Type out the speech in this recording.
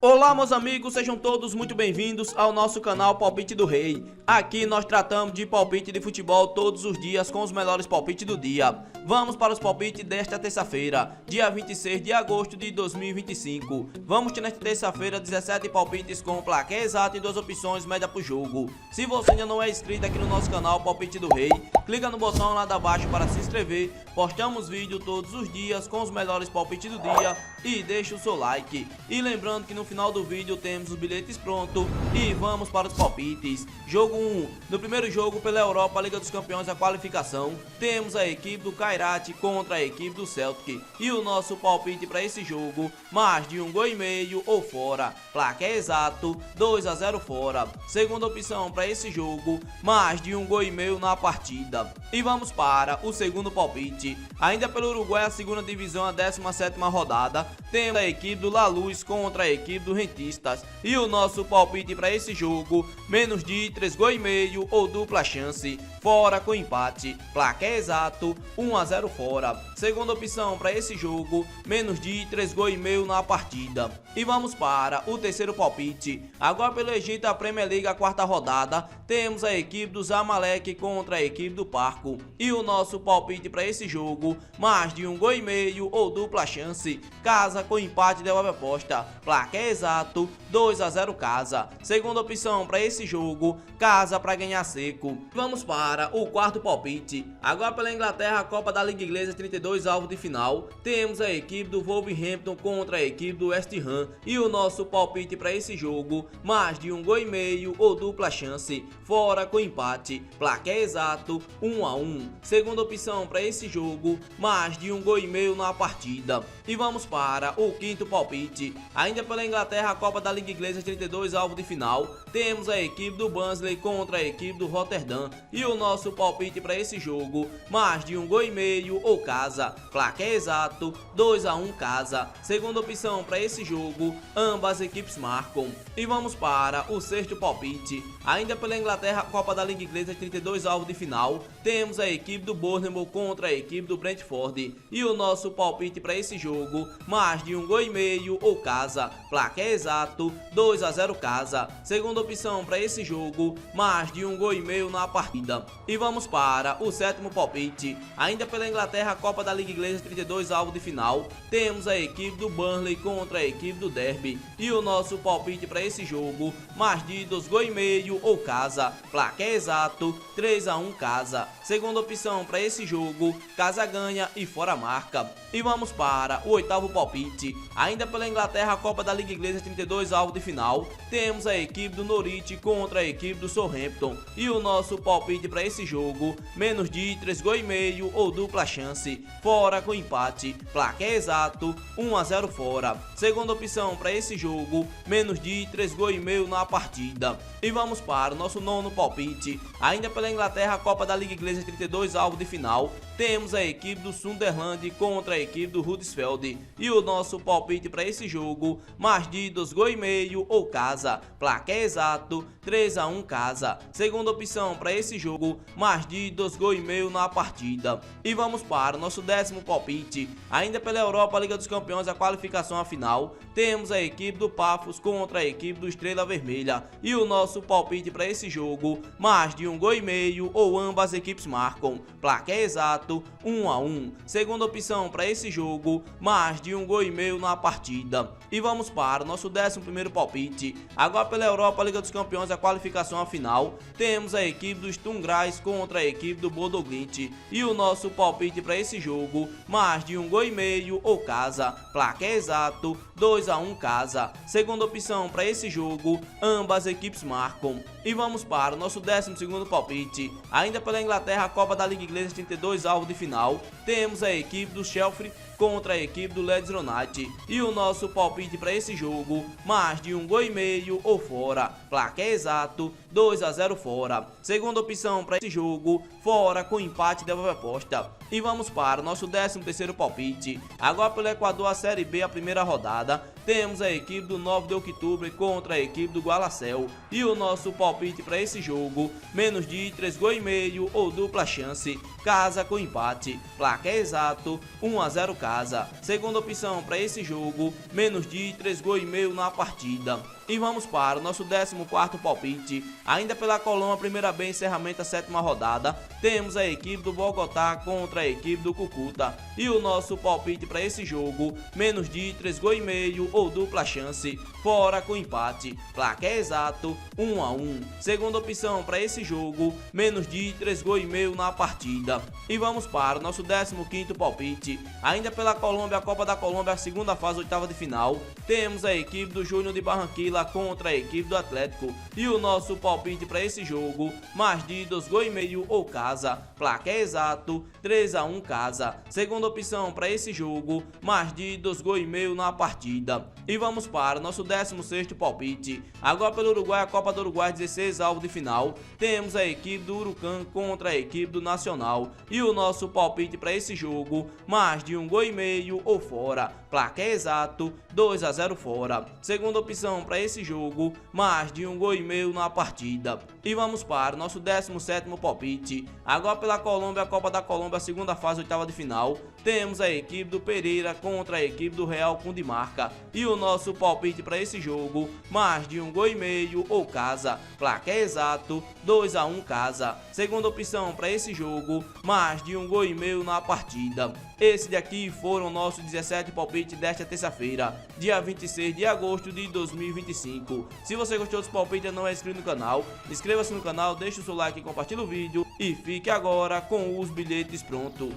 Olá meus amigos, sejam todos muito bem-vindos ao nosso canal Palpite do Rei. Aqui nós tratamos de palpite de futebol todos os dias com os melhores palpites do dia. Vamos para os palpites desta terça-feira, dia 26 de agosto de 2025. Vamos ter nesta terça-feira 17 palpites com placar exato e 2 opções média pro jogo. Se você ainda não é inscrito aqui no nosso canal Palpite do Rei, clica no botão lá de baixo para se inscrever. Postamos vídeo todos os dias com os melhores palpites do dia e deixa o seu like. E lembrando que no final do vídeo temos os bilhetes prontos e vamos para os palpites. Jogo 1. No primeiro jogo pela Europa Liga dos Campeões, a qualificação, temos a equipe do Kairat contra a equipe do Celtic. E o nosso palpite para esse jogo, mais de 1,5 gol ou fora. Placar exato, 2-0 fora. Segunda opção para esse jogo, mais de 1,5 gol na partida. E vamos para o segundo palpite. Ainda pelo Uruguai, a segunda divisão, a 17ª rodada, temos a equipe do La Luz contra a equipe do Rentistas. E o nosso palpite para esse jogo, menos de 3,5 gols ou dupla chance, fora com empate. Placar exato, 1-0 fora. Segunda opção para esse jogo, menos de 3,5 gols na partida. E vamos para o terceiro palpite. Agora pelo Egito, a Premier League, a quarta rodada, temos a equipe do Zamalek contra a equipe do Parco. E o nosso palpite para esse jogo, mais de 1,5 gols ou dupla chance, casa com empate, devolve aposta. Placar exato, 2-0 casa. Segunda opção para esse jogo, casa para ganhar seco. Vamos para o quarto palpite. Agora pela Inglaterra, a Copa da Liga Inglesa, 32 avos de final, temos a equipe do Wolverhampton contra a equipe do West Ham. E o nosso palpite para esse jogo, mais de 1,5 gols ou dupla chance, fora com empate. Placar exato, 1-1. Segunda opção para esse jogo, mais de 1,5 gols na partida. E vamos para o quinto palpite. Ainda pela Inglaterra, a Copa da Liga Inglesa, 32 avos de final, temos a equipe do Barnsley contra a equipe do Rotterdam. E o nosso palpite para esse jogo, mais de 1,5 gols ou casa. Placar exato, 2-1 casa. Segunda opção para esse jogo, ambas equipes marcam. E vamos para o sexto palpite. Ainda pela Inglaterra, Copa da Liga Inglesa, 32 avos de final, temos a equipe do Bournemouth contra a equipe do Brentford. E o nosso palpite para esse jogo, mais de 1,5 gols ou casa. Placar exato, 2-0 casa. Segunda opção para esse jogo, mais de 1,5 gols na partida. E vamos para o sétimo palpite. Ainda pela Inglaterra, Copa da Liga Inglesa, 32 avos de final, temos a equipe do Burnley contra a equipe do Derby. E o nosso palpite para esse jogo, mais de 2,5 gols ou casa. Placar exato, 3-1 casa. Segunda opção para esse jogo, casa ganha e fora marca. E vamos para o oitavo palpite. Ainda pela Inglaterra, a Copa da Liga Inglesa, 32 avos de final, temos a equipe do Norwich contra a equipe do Southampton. E o nosso palpite para esse jogo, menos de 3,5 gols ou dupla chance, fora com empate. Placar exato, 1-0 fora. Segunda opção para esse jogo, menos de 3,5 gols na partida. E vamos para o nosso nono palpite. Ainda pela Inglaterra, a Copa da Liga Inglesa, 32 avos de final, temos a equipe do Sunderland contra a equipe do Huddersfield. E o nosso palpite para esse jogo, mais de 2,5 gols ou casa. Placar exato, 3-1 casa. Segunda opção para esse jogo, mais de 2,5 gols na partida. E vamos para o nosso décimo palpite. Ainda pela Europa Liga dos Campeões, a qualificação à final, temos a equipe do Paphos contra a equipe do Estrela Vermelha. E o nosso palpite para esse jogo, mais de 1,5 gols ou ambas equipes marcam. Placar exato, 1-1. Segunda opção para esse jogo, mais de 1,5 gols na partida. E vamos para o nosso 11º palpite. Agora pela Europa Liga dos Campeões, a qualificação à final, temos a equipe do Sturm Graz contra a equipe do Bodo Glimt. E o nosso palpite para esse jogo, mais de 1,5 gols ou casa. Placar exato, 2-1 casa. Segunda opção para esse jogo, ambas equipes marcam. E vamos para o nosso 12º palpite. Ainda pela Inglaterra, a Copa da Liga Inglesa, 32 avos de final, temos a equipe do Sheffield contra a equipe do Leeds United. E o nosso palpite para esse jogo, mais de 1,5 gols ou fora. Placar exato, 2-0 fora. Segunda opção para esse jogo, fora com empate, devolve aposta. E vamos para o nosso 13º palpite. Agora pelo Equador, a Série B, a primeira rodada, temos a equipe do 9 de outubro contra a equipe do Gualacel. E o nosso palpite para esse jogo, menos de 3 gols e meio ou dupla chance, casa com empate, placar exato 1-0 casa. Segunda opção para esse jogo, menos de 3 gols e meio na partida. E vamos para o nosso 14º palpite, ainda pela Colômbia, primeira B, encerramento da 7ª rodada, temos a equipe do Bogotá contra a equipe do Cúcuta. E o nosso palpite para esse jogo, menos de 3 gols e meio ou dupla chance, fora com empate, placar exato 1-1. Segunda opção para esse jogo, menos de 3 gols e meio na partida. E vamos para o nosso 15º palpite, ainda pela Colômbia, a Copa da Colômbia, a segunda fase, oitava de final, temos a equipe do Júnior de Barranquilla contra a equipe do Atlético. E o nosso palpite para esse jogo, mais de 2 gols e meio ou casa, placar exato 3-1 casa. Segunda opção para esse jogo, mais de 2 gols e meio na partida. E vamos para o nosso 16º palpite, agora pelo Uruguai, a Copa do Uruguai, 16 avos de final, temos a equipe do Huracan contra a equipe do Nacional. E o nosso palpite para esse jogo, mais de 1 gol e meio ou fora, placar exato 2-0 fora. Segunda opção para esse jogo, mais de 1 gol e meio na partida. E vamos para o nosso 17º palpite, agora pela Colômbia, a Copa da Colômbia, segunda fase, oitava de final, temos a equipe do Pereira contra a equipe do Real Cundimarca. E o nosso palpite para esse jogo, mais de 1 gol e meio ou casa, placar exato 2-1 casa. Segunda opção para esse jogo, mais de 1 gol e meio na partida. Esse daqui foram nossos 17 palpites desta terça-feira, dia 26 de agosto de 2025. Se você gostou dos palpites e não é inscrito no canal, inscreva-se no canal, deixe o seu like e compartilhe o vídeo. E fique agora com os bilhetes prontos.